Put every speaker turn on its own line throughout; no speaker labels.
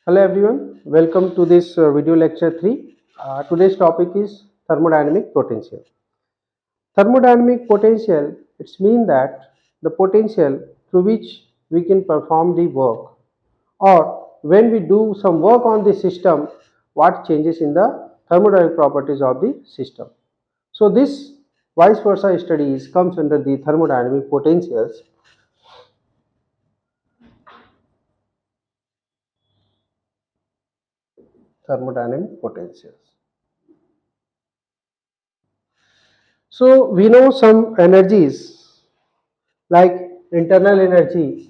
Hello everyone, welcome to this video lecture 3. Today's topic is thermodynamic potential. Thermodynamic potential, it means that the potential through which we can perform the work, or when we do some work on the system, what changes in the thermodynamic properties of the system. So this vice versa studies comes under the thermodynamic potentials. Thermodynamic potentials. So we know some energies like internal energy,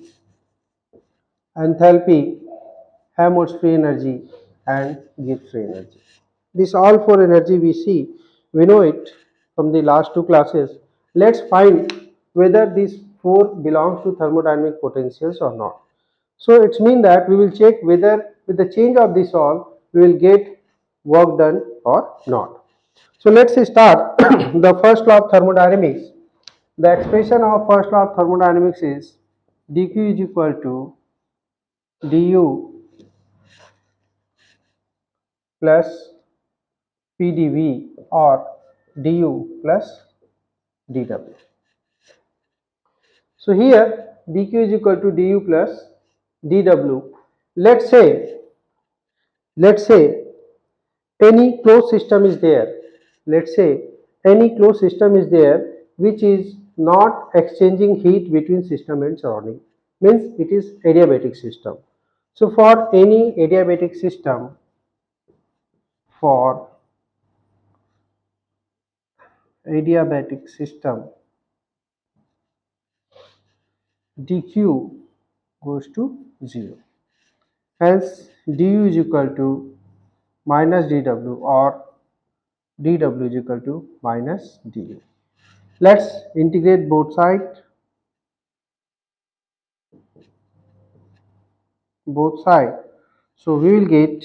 enthalpy, Helmholtz free energy and Gibbs free energy. These all four energy we see, we know it from the last two classes. Let's find whether these four belongs to thermodynamic potentials or not. So it means that we will check whether with the change of this all we will get work done or not. So let's start the first law of thermodynamics. The expression of first law of thermodynamics is dq is equal to du plus pdv or du plus dw. So here dq is equal to du plus dw. Let's say any closed system is there. Let's say any closed system is there which is not exchanging heat between system and surrounding, means it is adiabatic system. So for any adiabatic system, for adiabatic system, dq goes to 0. Hence du is equal to minus dw or dw is equal to minus du. Let's integrate both sides. So we will get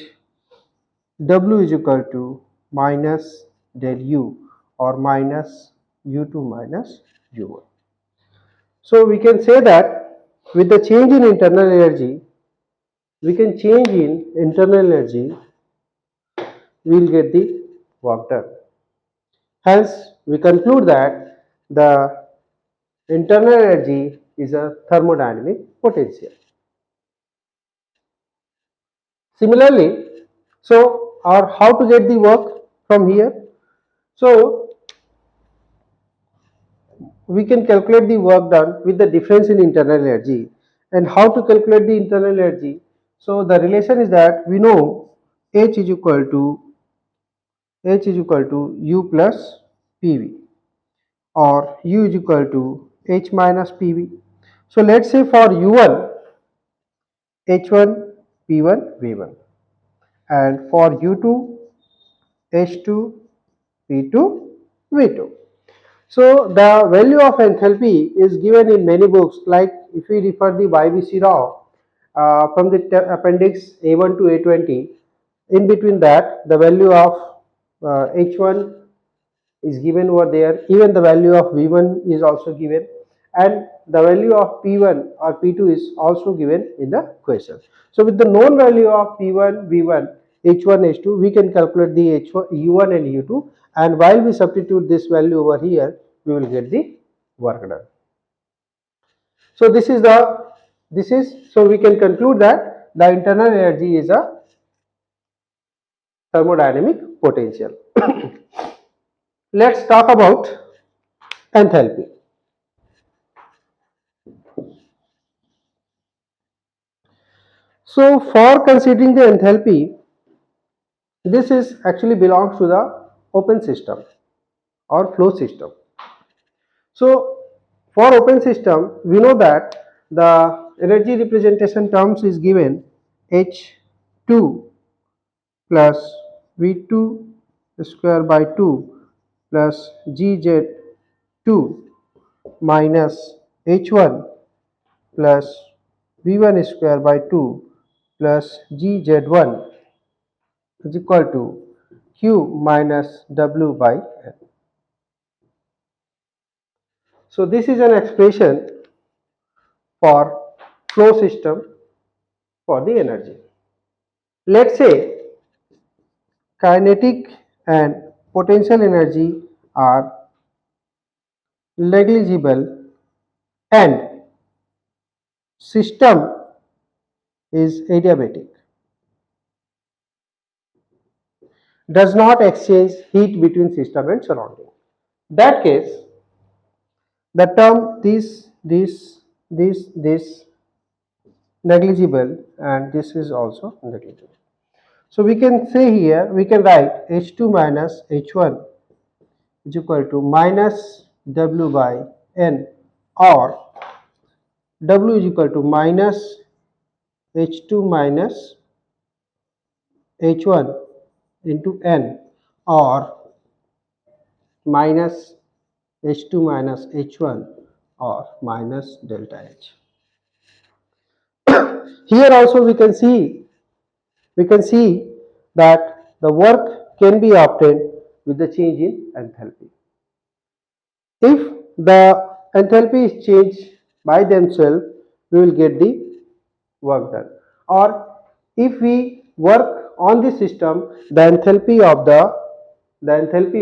w is equal to minus del u or minus u2 minus u1. So we can say that with the change in internal energy, we will get the work done. Hence we conclude that the internal energy is a thermodynamic potential. Similarly, so or how to get the work from here? So we can calculate the work done with the difference in internal energy. And how to calculate the internal energy? So the relation is that we know H is equal to U plus PV, or U is equal to H minus PV. So let's say for U1, H1, P1, V1, and for U2, H2, P2, V2. So the value of enthalpy is given in many books, like if we refer the YBC Rao from the appendix A1 to A20, in between that the value of H1 is given over there, even the value of V1 is also given, and the value of P1 or P2 is also given in the question. So with the known value of P1, V1, H1, H2, we can calculate the H1, U1 and U2, and while we substitute this value over here, we will get the work done. So so we can conclude that the internal energy is a thermodynamic potential. Let's talk about enthalpy. So for considering the enthalpy, this is actually belongs to the open system or flow system. So for open system, we know that the energy representation terms is given H2 plus V2 square by 2 plus GZ2 minus H1 plus V1 square by 2 plus GZ1 is equal to Q minus W by N. So this is an expression for flow system for the energy. Let's say kinetic and potential energy are negligible and system is adiabatic, does not exchange heat between system and surrounding. That case, the term this negligible and this is also negligible. So we can say here, we can write H2 minus H1 is equal to minus W by N, or W is equal to minus H2 minus H1 into N, or minus H2 minus H1 or minus delta H. Here also we can see that the work can be obtained with the change in enthalpy. If the enthalpy is changed by themselves, we will get the work done. Or if we work on the system, the enthalpy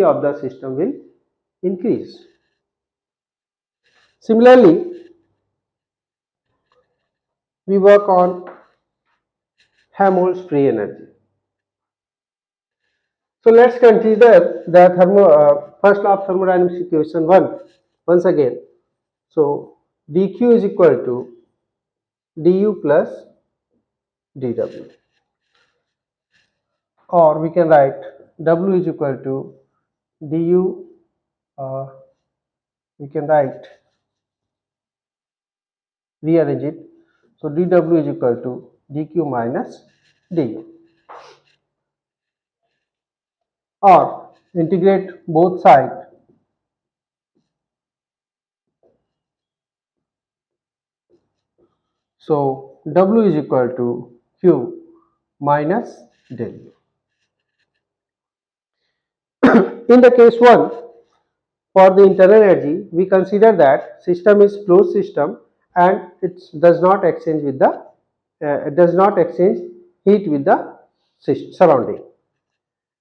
of the system will increase. Similarly, we work on Helmholtz free energy. So let's consider the first law of thermodynamics equation 1 once again. So dq is equal to du plus dw, or we can write w is equal to du, we can rearrange it. So dw is equal to dq minus du, or integrate both sides. So W is equal to Q minus del U. In the case 1, for the internal energy, we consider that system is closed system and it does not exchange heat with the surrounding.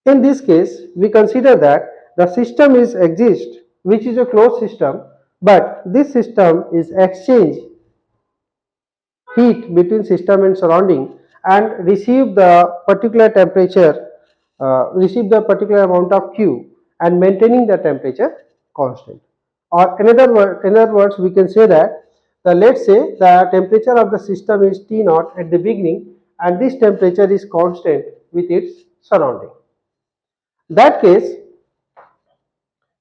In this case, we consider that the system is exist, which is a closed system, but this system is exchange heat between system and surrounding and receive the particular temperature, receive the particular amount of Q and maintaining the temperature constant. Or in other words, we can say that let's say the temperature of the system is T naught at the beginning and this temperature is constant with its surrounding. That case,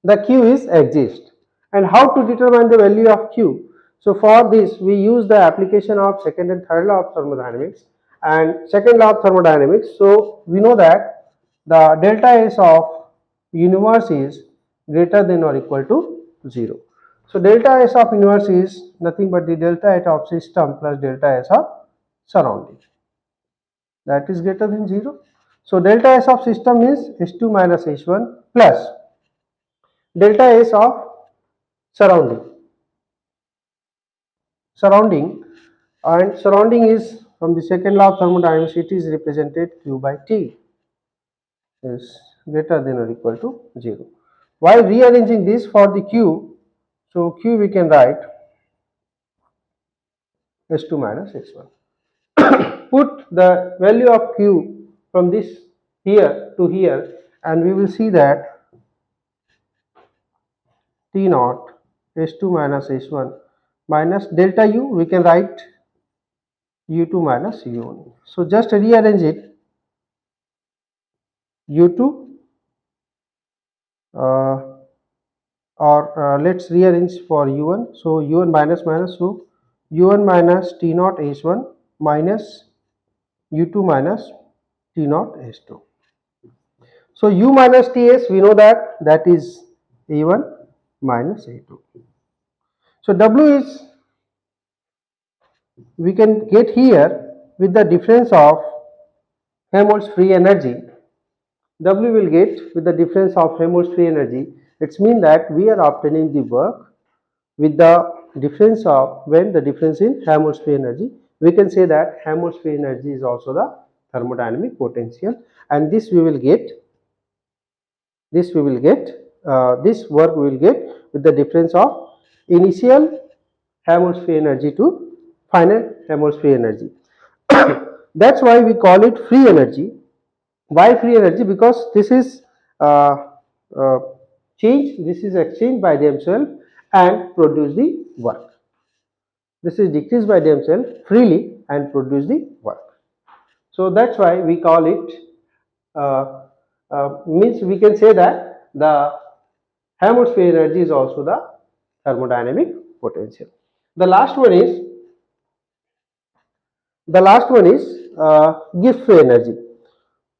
the Q is exist. And how to determine the value of Q? So for this we use the application of second and third law of thermodynamics. And second law of thermodynamics, so we know that the delta S of universe is greater than or equal to 0. So delta S of universe is nothing but the delta S of system plus delta S of surrounding, that is greater than 0. So delta S of system is H2 minus H1 plus delta S of surrounding, and surrounding is from the second law of thermodynamics, it is represented Q by T is greater than or equal to 0. While rearranging this for the Q, so Q we can write S2 minus S1. Put the value of Q from this here to here and we will see that T naught S2 minus S1 minus delta U, we can write U2 minus U1. So just rearrange it, U2 or let's rearrange for U1. So U1 minus minus, so U1 minus T naught S1 minus U2 minus T naught S2. So U minus Ts, we know that is A1 minus A2. So W is, we can get here with the difference of Helmholtz free energy. W will get with the difference of Helmholtz free energy. It means that we are obtaining the work with the difference of, when the difference in Helmholtz free energy, we can say that Helmholtz free energy is also the thermodynamic potential, and this work we will get with the difference of initial Helmholtz-free energy to final Helmholtz-free energy. That's why we call it free energy. Why free energy? Because this is uh, uh, this is exchanged by themselves and produce the work. This is decreased by themselves freely and produce the work. So that's why we call it, means we can say that the Helmholtz free energy is also the thermodynamic potential. The last one is Gibbs free energy.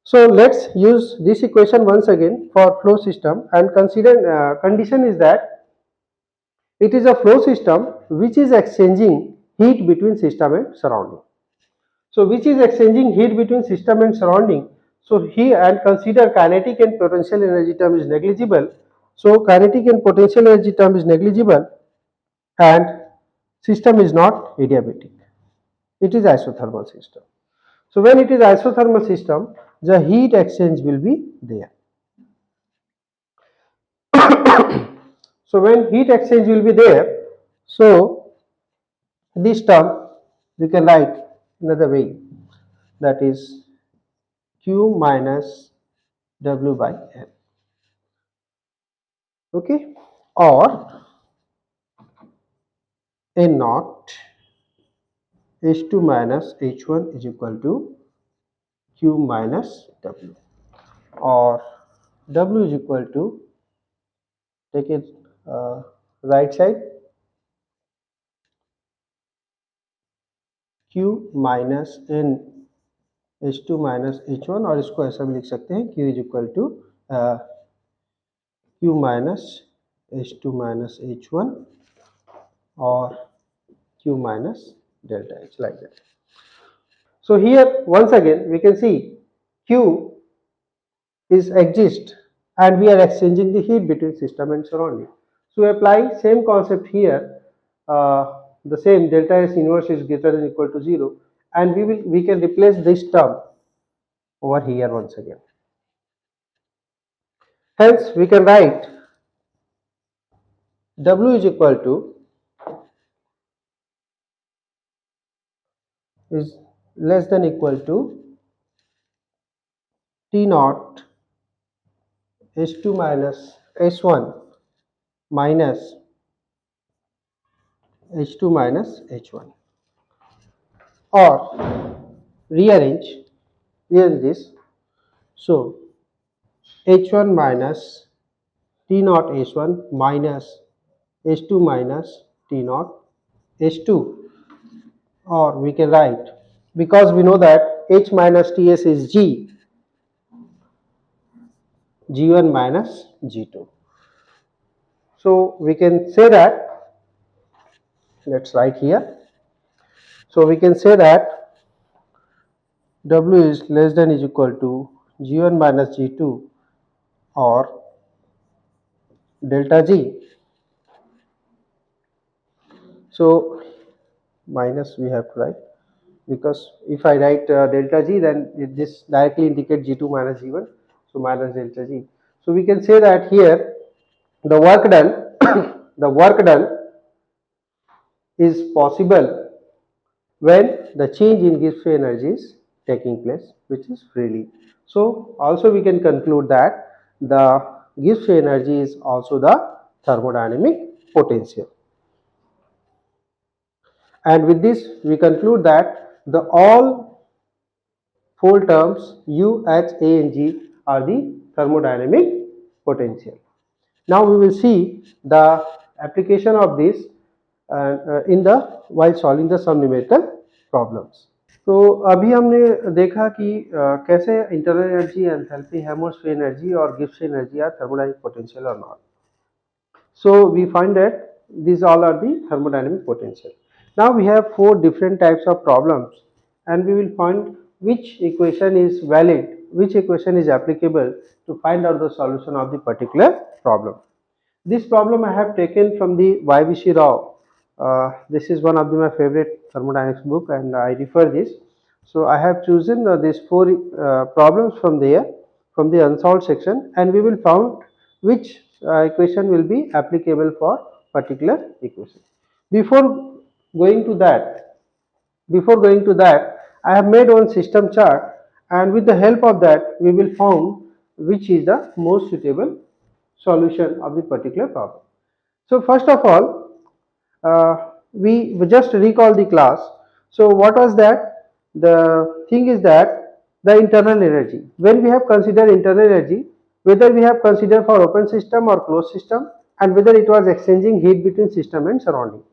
So let's use this equation once again for flow system, and consider condition is that it is a flow system which is exchanging heat between system and surrounding. So which is exchanging heat between system and surrounding. So here, and consider kinetic and potential energy term is negligible. So kinetic and potential energy term is negligible, and system is not adiabatic. It is isothermal system. So when it is isothermal system, the heat exchange will be there. So when heat exchange will be there, so this term we can write another way, that is Q minus W by L. Okay, or N naught H2 minus H1 is equal to Q minus W, or W is equal to, take it right side, Q minus N H2 minus H1, और इसको ऐसा भी लिख सकते हैं Q is equal to Q minus H2 minus H1 और Q minus delta H, like that. So here once again we can see Q is exist and we are exchanging the heat between system and surrounding. So we apply same concept here, the same delta S inverse is greater than or equal to 0, and we can replace this term over here once again. Hence we can write W is equal to, is less than equal to T naught H2 minus H1 minus H2 minus H1, or rearrange this. So H1 minus T naught H1 minus H2 minus T naught H2, or we can write, because we know that H minus Ts is G1 minus G2. So we can say that, let's write here. So we can say that W is less than is equal to G1 minus G2 or delta G. So minus we have to write, because if I write delta G, then this directly indicates G2 minus G1, so minus delta G. So we can say that here the work done the work done is possible when the change in Gibbs free energy is taking place, which is freely. So also we can conclude that the Gibbs free energy is also the thermodynamic potential. And with this we conclude that the all four terms U, H, A and G are the thermodynamic potential. Now we will see the application of this while solving the some numerical problems. तो अभी हमने देखा कि कैसे internal energy, enthalpy, Helmholtz free energy और Gibbs free energy are thermodynamic potential or not. So we find that these all are the thermodynamic potential. Now we have four different types of problems, and we will find which equation is valid, which equation is applicable to find out the solution of the particular problem. This problem I have taken from the YVC Rao. This is one of my favorite thermodynamics book, and I refer this. So I have chosen these four problems from there, from the unsolved section, and we will found which equation will be applicable for particular equation. Before going to that, I have made one system chart, and with the help of that, we will found which is the most suitable solution of the particular problem. So first of all, we just recall the class. So what was that? The thing is that the internal energy. When we have considered internal energy, whether we have considered for open system or closed system, and whether it was exchanging heat between system and surrounding.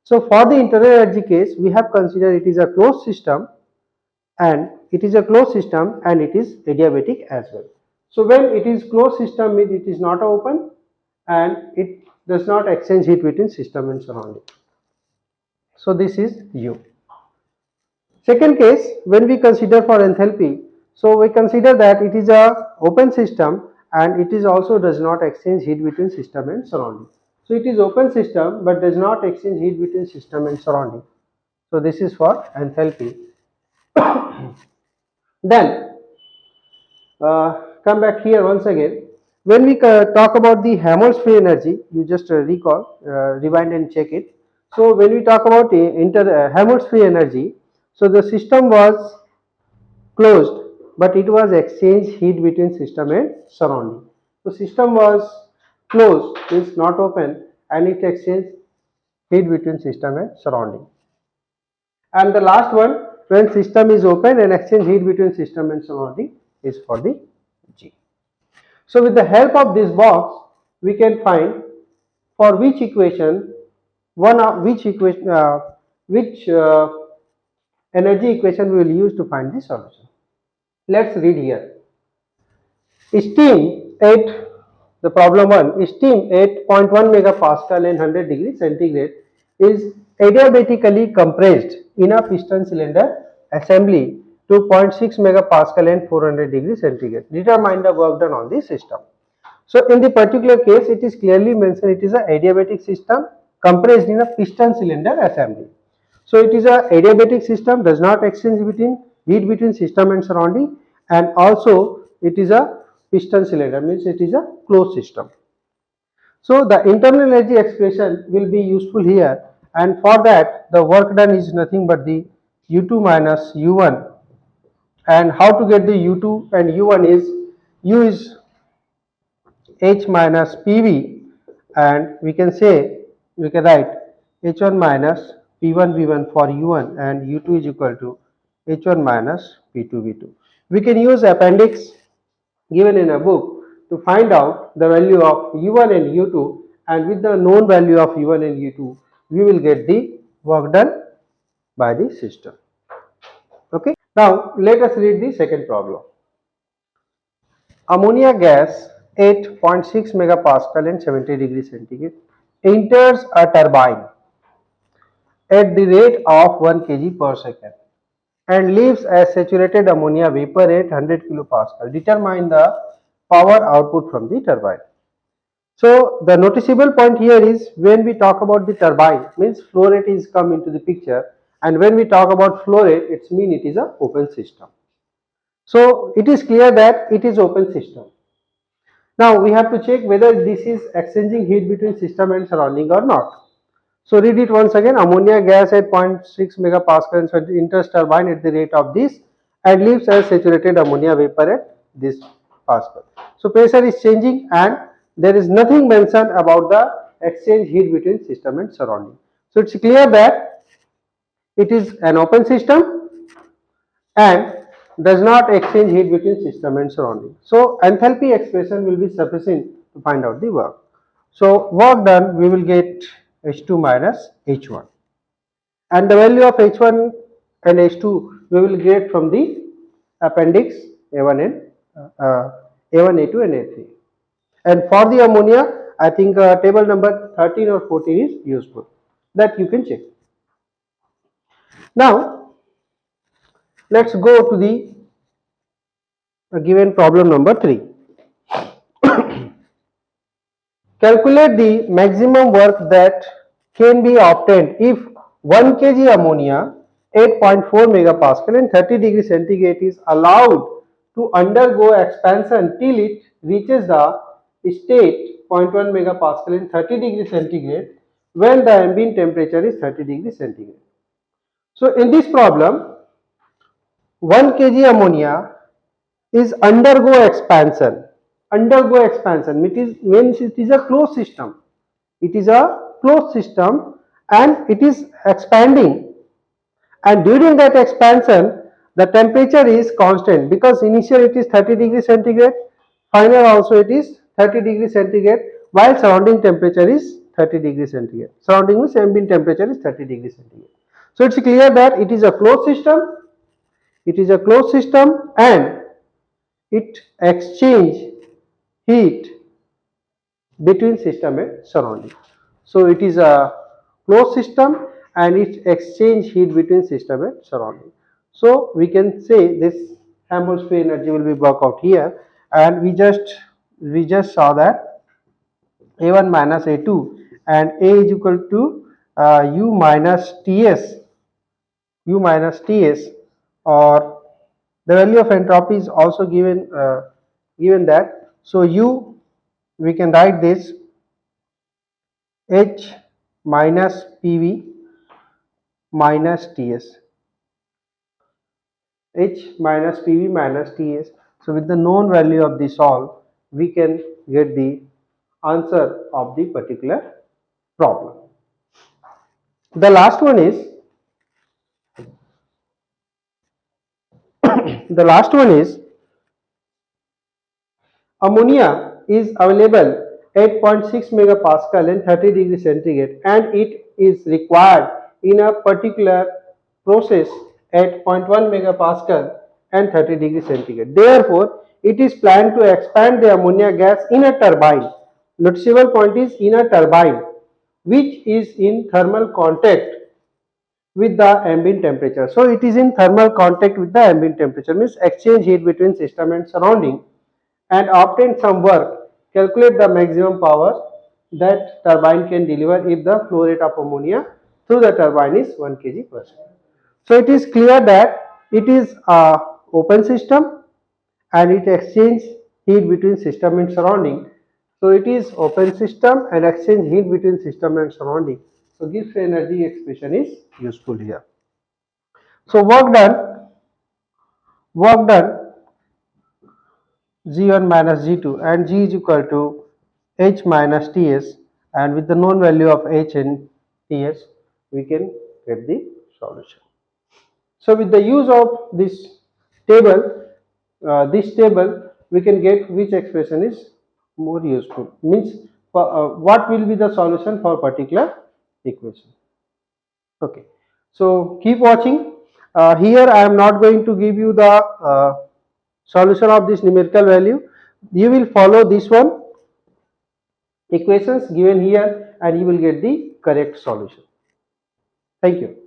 So for the internal energy case, we have considered it is a closed system, and it is a closed system and it is adiabatic as well. So when it is closed system, means it is not open and it does not exchange heat between system and surrounding. So this is U. Second case, when we consider for enthalpy, so we consider that it is a open system and it is also does not exchange heat between system and surrounding. So it is open system but does not exchange heat between system and surrounding. So this is for enthalpy. Then come back here once again. When we talk about the Helmholtz free energy, you just recall, rewind and check it. So when we talk about Helmholtz free energy, so the system was closed, but it was exchange heat between system and surrounding. So system was closed, means not open, and it exchanged heat between system and surrounding. And the last one, when system is open and exchange heat between system and surrounding, is for the G. So with the help of this box, we can find for which equation, which energy equation we will use to find the solution. Let's read here. Steam at the problem 1, steam at 0.1 megapascal and 100 degrees centigrade is adiabatically compressed in a piston cylinder assembly to 0.6 megapascal and 400 degrees centigrade. Determine the work done on the system. So in the particular case, it is clearly mentioned it is a adiabatic system compressed in a piston cylinder assembly. So it is a adiabatic system, does not exchange between heat between system and surrounding, and also it is a piston cylinder, means it is a closed system. So the internal energy expression will be useful here, and for that the work done is nothing but the U2 minus U1. And how to get the U2 and U1 is U is H minus PV, and we can write H1 minus P1 V1 for U1, and U2 is equal to H1 minus P2 V2. We can use appendix given in a book to find out the value of U1 and U2, and with the known value of U1 and U2 we will get the work done by the system. Okay. Now let us read the second problem. Ammonia gas at 0.6 megapascal and 70 degrees centigrade enters a turbine at the rate of 1 kg per second and leaves as saturated ammonia vapor at 100 kilopascal. Determine the power output from the turbine. So the noticeable point here is when we talk about the turbine, means flow rate is come into the picture, and when we talk about flow rate, it means it is a open system. So it is clear that it is open system. Now we have to check whether this is exchanging heat between system and surrounding or not. So read it once again. Ammonia gas at 0.6 megapascal enters turbine at the rate of this and leaves as saturated ammonia vapor at this pascal. So pressure is changing and there is nothing mentioned about the exchange heat between system and surrounding. So it's clear that it is an open system and does not exchange heat between system and surrounding. So enthalpy expression will be sufficient to find out the work. So work done, we will get H2 minus H1, and the value of H1 and H2 we will get from the appendix A1 and A1, A2 and A3. And for the ammonia, I think table number 13 or 14 is useful, that you can check. Now let's go to the given problem number 3. Calculate the maximum work that can be obtained if 1 kg ammonia 8.4 megapascal and 30 degree centigrade is allowed to undergo expansion till it reaches the state 0.1 megapascal and 30 degree centigrade when the ambient temperature is 30 degree centigrade. So in this problem, 1 kg ammonia is undergo expansion means it is a closed system. It is a closed system and it is expanding, and during that expansion the temperature is constant because initially it is 30 degree centigrade, final also it is 30 degree centigrade, while surrounding temperature is 30 degree centigrade. Surrounding means ambient temperature is 30 degree centigrade. So it's clear that it is a closed system. It is a closed system and it exchange heat between system and surrounding. So it is a closed system and it exchange heat between system and surrounding. So we can say this Helmholtz free energy will be worked out here, and we just saw that A1 minus A2 and A is equal to U minus Ts, or the value of entropy is also given that. So U, we can write this H minus PV minus Ts, H minus PV minus Ts. So with the known value of this all, we can get the answer of the particular problem. The last one is the last one is ammonia is available at 0.6 megapascal and 30 degree centigrade, and it is required in a particular process at 0.1 megapascal and 30 degree centigrade. Therefore, it is planned to expand the ammonia gas in a turbine. Noticeable point is in a turbine which is in thermal contact with the ambient temperature. So it is in thermal contact with the ambient temperature, means exchange heat between system and surrounding, and obtain some work. Calculate the maximum power that turbine can deliver if the flow rate of ammonia through the turbine is 1 kg per second. So it is clear that it is a open system and it exchanges heat between system and surrounding. So it is open system and exchange heat between system and surrounding. So Gibbs energy expression is useful here. So work done G1 minus G2 and G is equal to H minus Ts, and with the known value of H and Ts we can get the solution. So with the use of this table we can get which expression is more useful, means what will be the solution for particular equation. Okay, so keep watching. Here I am not going to give you the solution of this numerical value. You will follow this one equations given here and you will get the correct solution. Thank you.